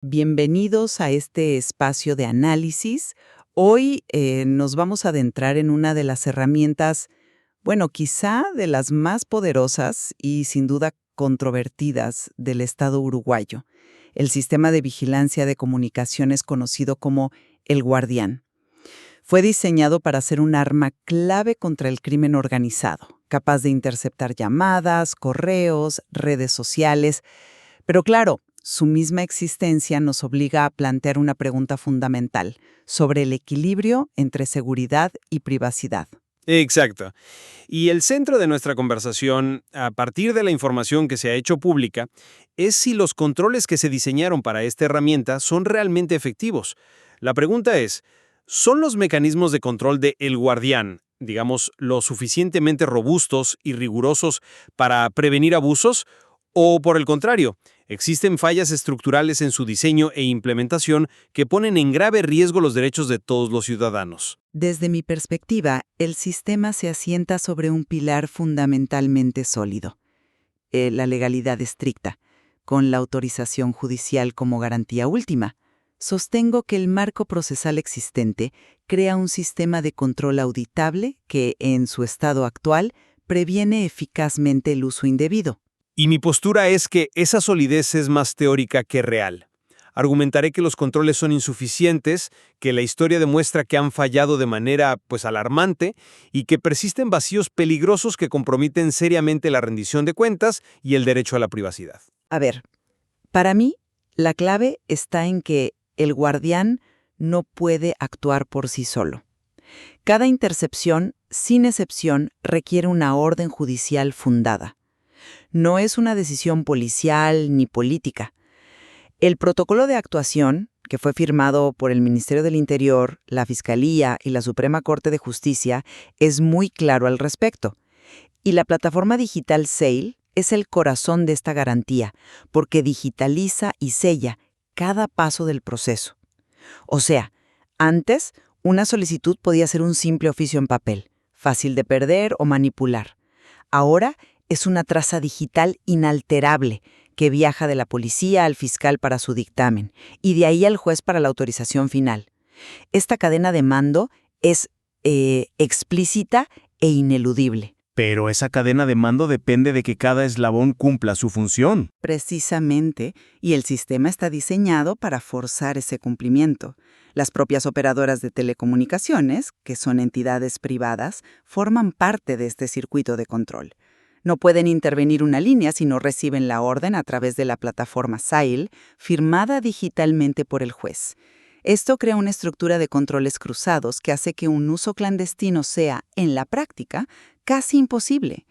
Bienvenidos a este espacio de análisis. Hoy nos vamos a adentrar en una de las herramientas, bueno, quizá de las más poderosas y sin duda controvertidas del Estado uruguayo, el sistema de vigilancia de comunicaciones conocido como el Guardián. Fue diseñado para ser un arma clave contra el crimen organizado, capaz de interceptar llamadas, correos, redes sociales, pero claro, su misma existencia nos obliga a plantear una pregunta fundamental sobre el equilibrio entre seguridad y privacidad. Exacto. Y el centro de nuestra conversación, a partir de la información que se ha hecho pública, es si los controles que se diseñaron para esta herramienta son realmente efectivos. La pregunta es, ¿son los mecanismos de control de El Guardián, digamos, lo suficientemente robustos y rigurosos para prevenir abusos? ¿O por el contrario, existen fallas estructurales en su diseño e implementación que ponen en grave riesgo los derechos de todos los ciudadanos? Desde mi perspectiva, el sistema se asienta sobre un pilar fundamentalmente sólido, la legalidad estricta, con la autorización judicial como garantía última. Sostengo que el marco procesal existente crea un sistema de control auditable que, en su estado actual, previene eficazmente el uso indebido. Y mi postura es que esa solidez es más teórica que real. Argumentaré que los controles son insuficientes, que la historia demuestra que han fallado de manera, alarmante y que persisten vacíos peligrosos que comprometen seriamente la rendición de cuentas y el derecho a la privacidad. A ver, para mí, la clave está en que el guardián no puede actuar por sí solo. Cada intercepción, sin excepción, requiere una orden judicial fundada. No es una decisión policial ni política. El protocolo de actuación, que fue firmado por el Ministerio del Interior, la Fiscalía y la Suprema Corte de Justicia, es muy claro al respecto. Y la plataforma digital SAIL es el corazón de esta garantía, porque digitaliza y sella cada paso del proceso. O sea, antes, una solicitud podía ser un simple oficio en papel, fácil de perder o manipular. Ahora es una traza digital inalterable que viaja de la policía al fiscal para su dictamen y de ahí al juez para la autorización final. Esta cadena de mando es explícita e ineludible. Pero esa cadena de mando depende de que cada eslabón cumpla su función. Precisamente, y el sistema está diseñado para forzar ese cumplimiento. Las propias operadoras de telecomunicaciones, que son entidades privadas, forman parte de este circuito de control. No pueden intervenir una línea si no reciben la orden a través de la plataforma SAIL, firmada digitalmente por el juez. Esto crea una estructura de controles cruzados que hace que un uso clandestino sea, en la práctica, casi imposible.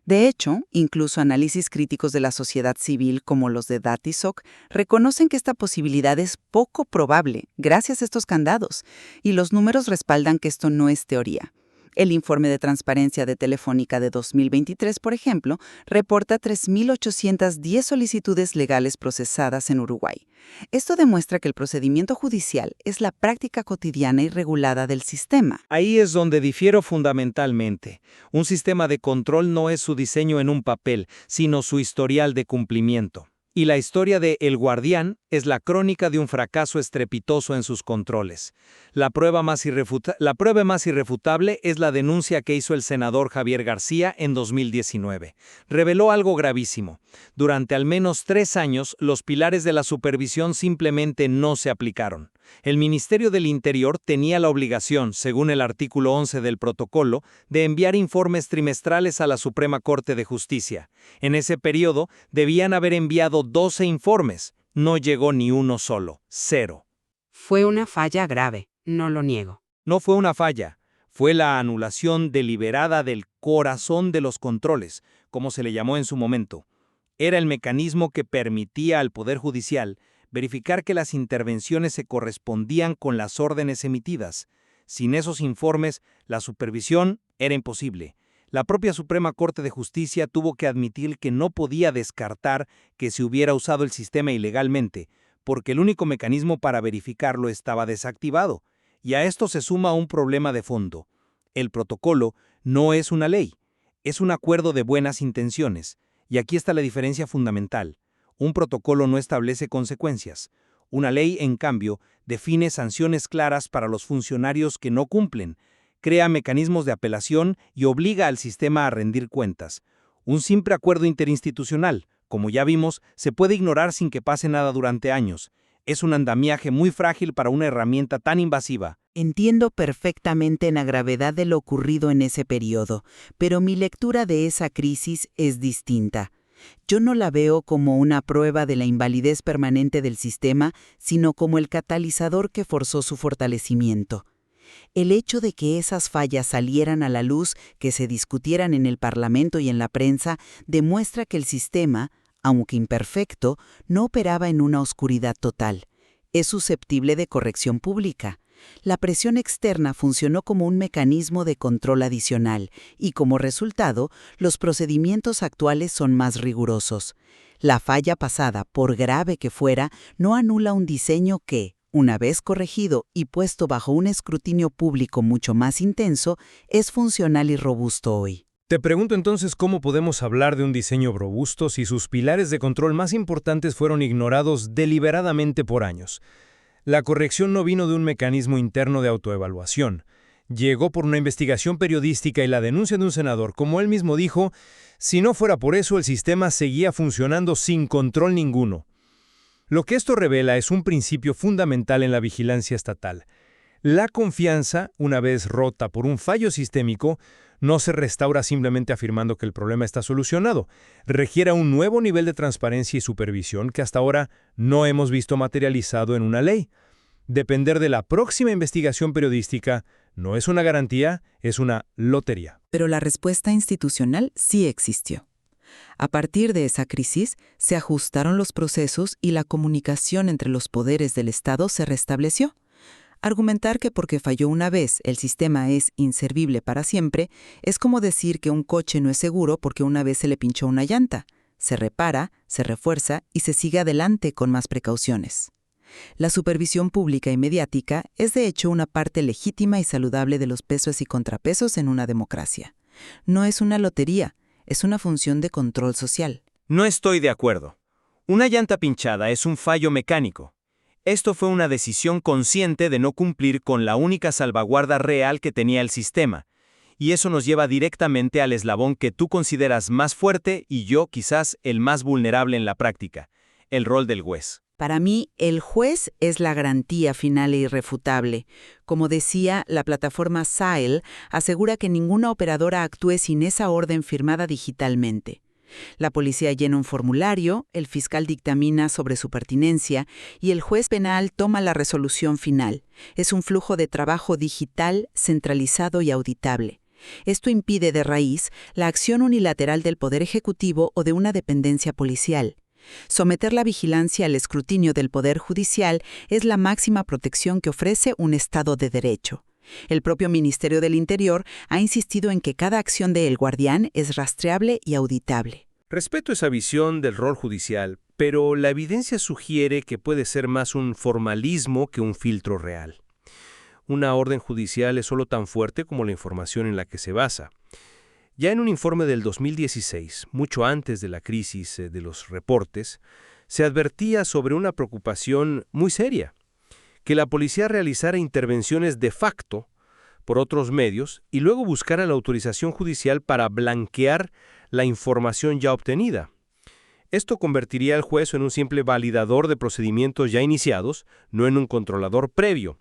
De hecho, incluso análisis críticos de la sociedad civil como los de Datisoc reconocen que esta posibilidad es poco probable gracias a estos candados, y los números respaldan que esto no es teoría. El informe de transparencia de Telefónica de 2023, por ejemplo, reporta 3.810 solicitudes legales procesadas en Uruguay. Esto demuestra que el procedimiento judicial es la práctica cotidiana y regulada del sistema. Ahí es donde difiero fundamentalmente. Un sistema de control no es su diseño en un papel, sino su historial de cumplimiento. Y la historia de El Guardián es la crónica de un fracaso estrepitoso en sus controles. La prueba más irrefutable es la denuncia que hizo el senador Javier García en 2019. Reveló algo gravísimo. Durante al menos 3 años, los pilares de la supervisión simplemente no se aplicaron. El Ministerio del Interior tenía la obligación, según el artículo 11 del protocolo, de enviar informes trimestrales a la Suprema Corte de Justicia. En ese periodo, debían haber enviado 12 informes. No llegó ni uno solo. 0. Fue una falla grave, no lo niego. No fue una falla. Fue la anulación deliberada del corazón de los controles, como se le llamó en su momento. Era el mecanismo que permitía al Poder Judicial verificar que las intervenciones se correspondían con las órdenes emitidas. Sin esos informes, la supervisión era imposible. La propia Suprema Corte de Justicia tuvo que admitir que no podía descartar que se hubiera usado el sistema ilegalmente, porque el único mecanismo para verificarlo estaba desactivado. Y a esto se suma un problema de fondo. El protocolo no es una ley, es un acuerdo de buenas intenciones. Y aquí está la diferencia fundamental. Un protocolo no establece consecuencias. Una ley, en cambio, define sanciones claras para los funcionarios que no cumplen, crea mecanismos de apelación y obliga al sistema a rendir cuentas. Un simple acuerdo interinstitucional, como ya vimos, se puede ignorar sin que pase nada durante años. Es un andamiaje muy frágil para una herramienta tan invasiva. Entiendo perfectamente la gravedad de lo ocurrido en ese periodo, pero mi lectura de esa crisis es distinta. Yo no la veo como una prueba de la invalidez permanente del sistema, sino como el catalizador que forzó su fortalecimiento. El hecho de que esas fallas salieran a la luz, que se discutieran en el Parlamento y en la prensa, demuestra que el sistema, aunque imperfecto, no operaba en una oscuridad total. Es susceptible de corrección pública. La presión externa funcionó como un mecanismo de control adicional y, como resultado, los procedimientos actuales son más rigurosos. La falla pasada, por grave que fuera, no anula un diseño que, una vez corregido y puesto bajo un escrutinio público mucho más intenso, es funcional y robusto hoy. Te pregunto entonces cómo podemos hablar de un diseño robusto si sus pilares de control más importantes fueron ignorados deliberadamente por años. La corrección no vino de un mecanismo interno de autoevaluación. Llegó por una investigación periodística y la denuncia de un senador. Como él mismo dijo, si no fuera por eso, el sistema seguía funcionando sin control ninguno. Lo que esto revela es un principio fundamental en la vigilancia estatal. La confianza, una vez rota por un fallo sistémico, no se restaura simplemente afirmando que el problema está solucionado. Requiere un nuevo nivel de transparencia y supervisión que hasta ahora no hemos visto materializado en una ley. Depender de la próxima investigación periodística no es una garantía, es una lotería. Pero la respuesta institucional sí existió. A partir de esa crisis, se ajustaron los procesos y la comunicación entre los poderes del Estado se restableció. Argumentar que porque falló una vez el sistema es inservible para siempre es como decir que un coche no es seguro porque una vez se le pinchó una llanta. Se repara, se refuerza y se sigue adelante con más precauciones. La supervisión pública y mediática es de hecho una parte legítima y saludable de los pesos y contrapesos en una democracia. No es una lotería, es una función de control social. No estoy de acuerdo. Una llanta pinchada es un fallo mecánico. Esto fue una decisión consciente de no cumplir con la única salvaguarda real que tenía el sistema. Y eso nos lleva directamente al eslabón que tú consideras más fuerte y yo quizás el más vulnerable en la práctica, el rol del juez. Para mí, el juez es la garantía final e irrefutable. Como decía, la plataforma SAIL asegura que ninguna operadora actúe sin esa orden firmada digitalmente. La policía llena un formulario, el fiscal dictamina sobre su pertinencia y el juez penal toma la resolución final. Es un flujo de trabajo digital, centralizado y auditable. Esto impide de raíz la acción unilateral del Poder Ejecutivo o de una dependencia policial. Someter la vigilancia al escrutinio del Poder Judicial es la máxima protección que ofrece un Estado de Derecho. El propio Ministerio del Interior ha insistido en que cada acción de El Guardián es rastreable y auditable. Respeto esa visión del rol judicial, pero la evidencia sugiere que puede ser más un formalismo que un filtro real. Una orden judicial es solo tan fuerte como la información en la que se basa. Ya en un informe del 2016, mucho antes de la crisis de los reportes, se advertía sobre una preocupación muy seria, que la policía realizara intervenciones de facto por otros medios y luego buscara la autorización judicial para blanquear la información ya obtenida. Esto convertiría al juez en un simple validador de procedimientos ya iniciados, no en un controlador previo.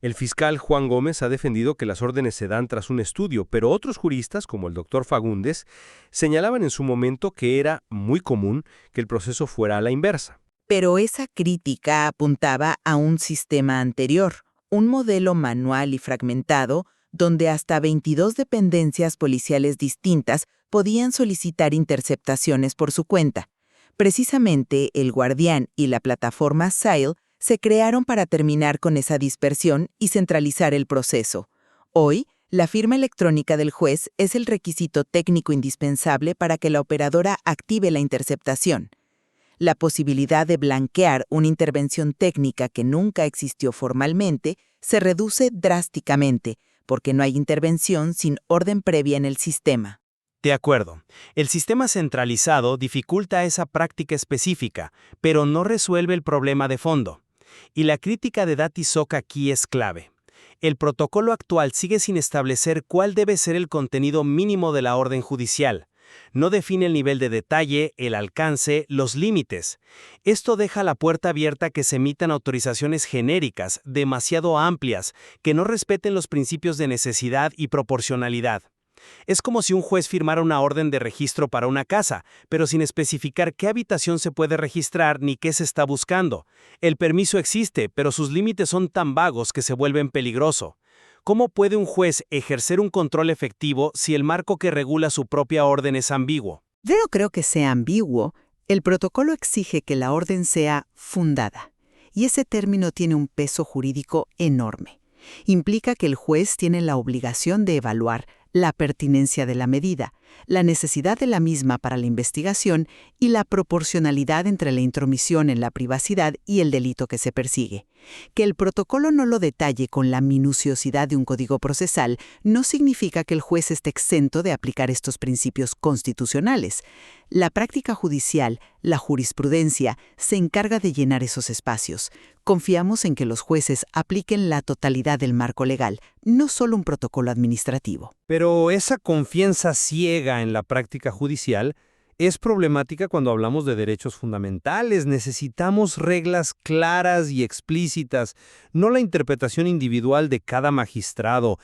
El fiscal Juan Gómez ha defendido que las órdenes se dan tras un estudio, pero otros juristas, como el doctor Fagundes, señalaban en su momento que era muy común que el proceso fuera a la inversa. Pero esa crítica apuntaba a un sistema anterior, un modelo manual y fragmentado, donde hasta 22 dependencias policiales distintas podían solicitar interceptaciones por su cuenta. Precisamente, El Guardián y la plataforma SAIL se crearon para terminar con esa dispersión y centralizar el proceso. Hoy, la firma electrónica del juez es el requisito técnico indispensable para que la operadora active la interceptación. La posibilidad de blanquear una intervención técnica que nunca existió formalmente se reduce drásticamente, porque no hay intervención sin orden previa en el sistema. De acuerdo. El sistema centralizado dificulta esa práctica específica, pero no resuelve el problema de fondo. Y la crítica de DATISOC aquí es clave. El protocolo actual sigue sin establecer cuál debe ser el contenido mínimo de la orden judicial. No define el nivel de detalle, el alcance, los límites. Esto deja la puerta abierta a que se emitan autorizaciones genéricas, demasiado amplias, que no respeten los principios de necesidad y proporcionalidad. Es como si un juez firmara una orden de registro para una casa, pero sin especificar qué habitación se puede registrar ni qué se está buscando. El permiso existe, pero sus límites son tan vagos que se vuelven peligroso. ¿Cómo puede un juez ejercer un control efectivo si el marco que regula su propia orden es ambiguo? Yo no creo que sea ambiguo. El protocolo exige que la orden sea fundada, y ese término tiene un peso jurídico enorme. Implica que el juez tiene la obligación de evaluar la pertinencia de la medida, la necesidad de la misma para la investigación y la proporcionalidad entre la intromisión en la privacidad y el delito que se persigue. Que el protocolo no lo detalle con la minuciosidad de un código procesal no significa que el juez esté exento de aplicar estos principios constitucionales. La práctica judicial, la jurisprudencia, se encarga de llenar esos espacios. Confiamos en que los jueces apliquen la totalidad del marco legal, no solo un protocolo administrativo. Pero esa confianza ciega en la práctica judicial es problemática cuando hablamos de derechos fundamentales. Necesitamos reglas claras y explícitas, no la interpretación individual de cada magistrado.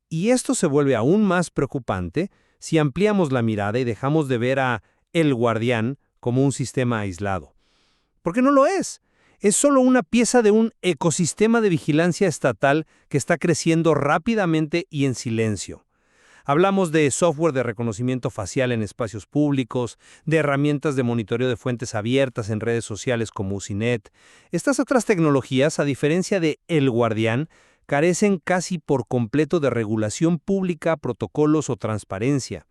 Y esto se vuelve aún más preocupante si ampliamos la mirada y dejamos de ver a El Guardián como un sistema aislado. Porque no lo es. Es solo una pieza de un ecosistema de vigilancia estatal que está creciendo rápidamente y en silencio. Hablamos de software de reconocimiento facial en espacios públicos, de herramientas de monitoreo de fuentes abiertas en redes sociales como Usinet. Estas otras tecnologías, a diferencia de El Guardián, carecen casi por completo de regulación pública, protocolos o transparencia.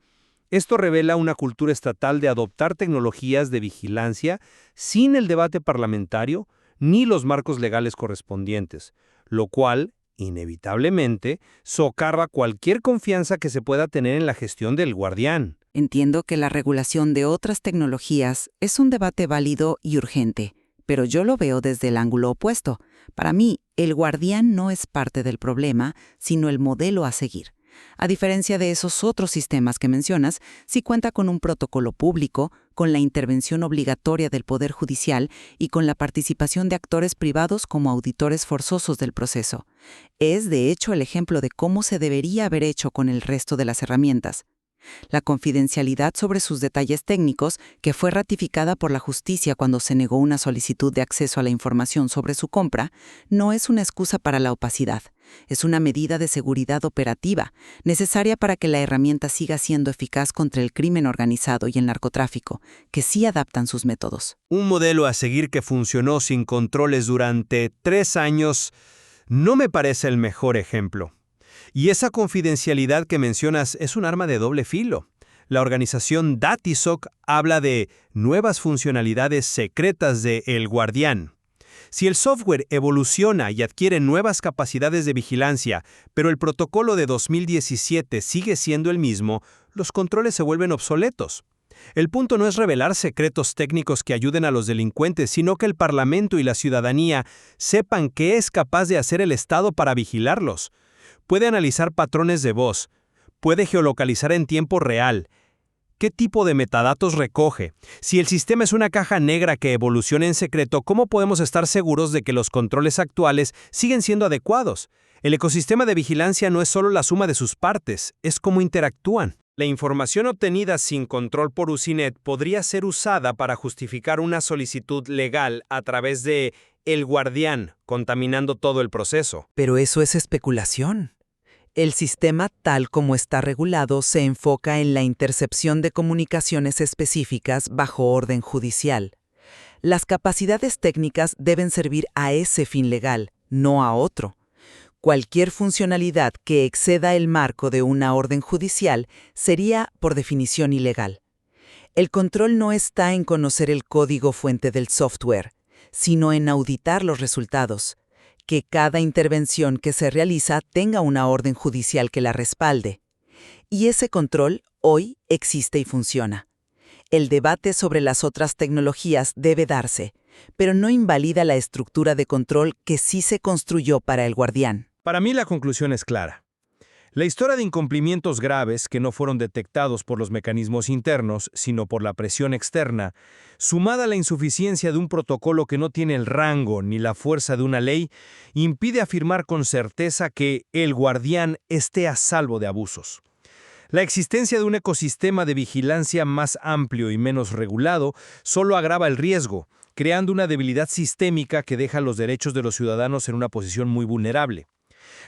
Esto revela una cultura estatal de adoptar tecnologías de vigilancia sin el debate parlamentario ni los marcos legales correspondientes, lo cual, inevitablemente, socava cualquier confianza que se pueda tener en la gestión del Guardián. Entiendo que la regulación de otras tecnologías es un debate válido y urgente, pero yo lo veo desde el ángulo opuesto. Para mí, el Guardián no es parte del problema, sino el modelo a seguir. A diferencia de esos otros sistemas que mencionas, sí cuenta con un protocolo público, con la intervención obligatoria del Poder Judicial y con la participación de actores privados como auditores forzosos del proceso. Es, de hecho, el ejemplo de cómo se debería haber hecho con el resto de las herramientas. La confidencialidad sobre sus detalles técnicos, que fue ratificada por la justicia cuando se negó una solicitud de acceso a la información sobre su compra, no es una excusa para la opacidad. Es una medida de seguridad operativa, necesaria para que la herramienta siga siendo eficaz contra el crimen organizado y el narcotráfico, que sí adaptan sus métodos. Un modelo a seguir que funcionó sin controles durante 3 años no me parece el mejor ejemplo. Y esa confidencialidad que mencionas es un arma de doble filo. La organización DATISOC habla de nuevas funcionalidades secretas de El Guardián. Si el software evoluciona y adquiere nuevas capacidades de vigilancia, pero el protocolo de 2017 sigue siendo el mismo, los controles se vuelven obsoletos. El punto no es revelar secretos técnicos que ayuden a los delincuentes, sino que el Parlamento y la ciudadanía sepan qué es capaz de hacer el Estado para vigilarlos. Puede analizar patrones de voz, puede geolocalizar en tiempo real. ¿Qué tipo de metadatos recoge? Si el sistema es una caja negra que evoluciona en secreto, ¿cómo podemos estar seguros de que los controles actuales siguen siendo adecuados? El ecosistema de vigilancia no es solo la suma de sus partes, es cómo interactúan. La información obtenida sin control por Usinet podría ser usada para justificar una solicitud legal a través de El Guardián, contaminando todo el proceso. Pero eso es especulación. El sistema, tal como está regulado, se enfoca en la intercepción de comunicaciones específicas bajo orden judicial. Las capacidades técnicas deben servir a ese fin legal, no a otro. Cualquier funcionalidad que exceda el marco de una orden judicial sería, por definición, ilegal. El control no está en conocer el código fuente del software, sino en auditar los resultados. Que cada intervención que se realiza tenga una orden judicial que la respalde. Y ese control hoy existe y funciona. El debate sobre las otras tecnologías debe darse, pero no invalida la estructura de control que sí se construyó para el Guardián. Para mí la conclusión es clara. La historia de incumplimientos graves que no fueron detectados por los mecanismos internos, sino por la presión externa, sumada a la insuficiencia de un protocolo que no tiene el rango ni la fuerza de una ley, impide afirmar con certeza que el Guardián esté a salvo de abusos. La existencia de un ecosistema de vigilancia más amplio y menos regulado solo agrava el riesgo, creando una debilidad sistémica que deja los derechos de los ciudadanos en una posición muy vulnerable.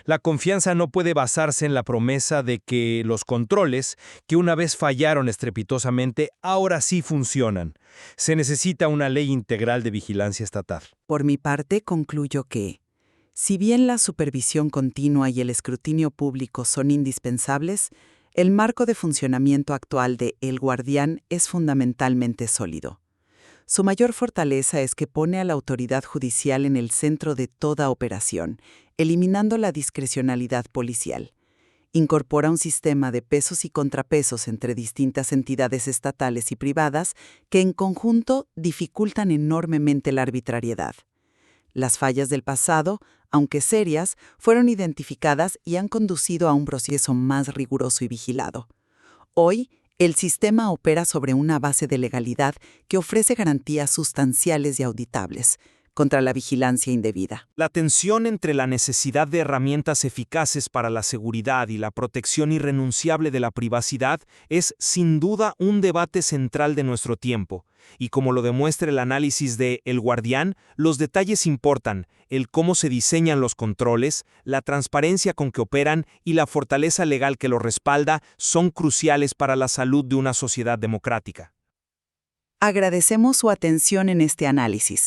La confianza no puede basarse en la promesa de que los controles, que una vez fallaron estrepitosamente, ahora sí funcionan. Se necesita una ley integral de vigilancia estatal. Por mi parte, concluyo que, si bien la supervisión continua y el escrutinio público son indispensables, el marco de funcionamiento actual de El Guardián es fundamentalmente sólido. Su mayor fortaleza es que pone a la autoridad judicial en el centro de toda operación, eliminando la discrecionalidad policial. Incorpora un sistema de pesos y contrapesos entre distintas entidades estatales y privadas que en conjunto dificultan enormemente la arbitrariedad. Las fallas del pasado, aunque serias, fueron identificadas y han conducido a un proceso más riguroso y vigilado. Hoy, el sistema opera sobre una base de legalidad que ofrece garantías sustanciales y auditables contra la vigilancia indebida. La tensión entre la necesidad de herramientas eficaces para la seguridad y la protección irrenunciable de la privacidad es, sin duda, un debate central de nuestro tiempo. Y como lo demuestra el análisis de El Guardián, los detalles importan, el cómo se diseñan los controles, la transparencia con que operan y la fortaleza legal que los respalda son cruciales para la salud de una sociedad democrática. Agradecemos su atención en este análisis.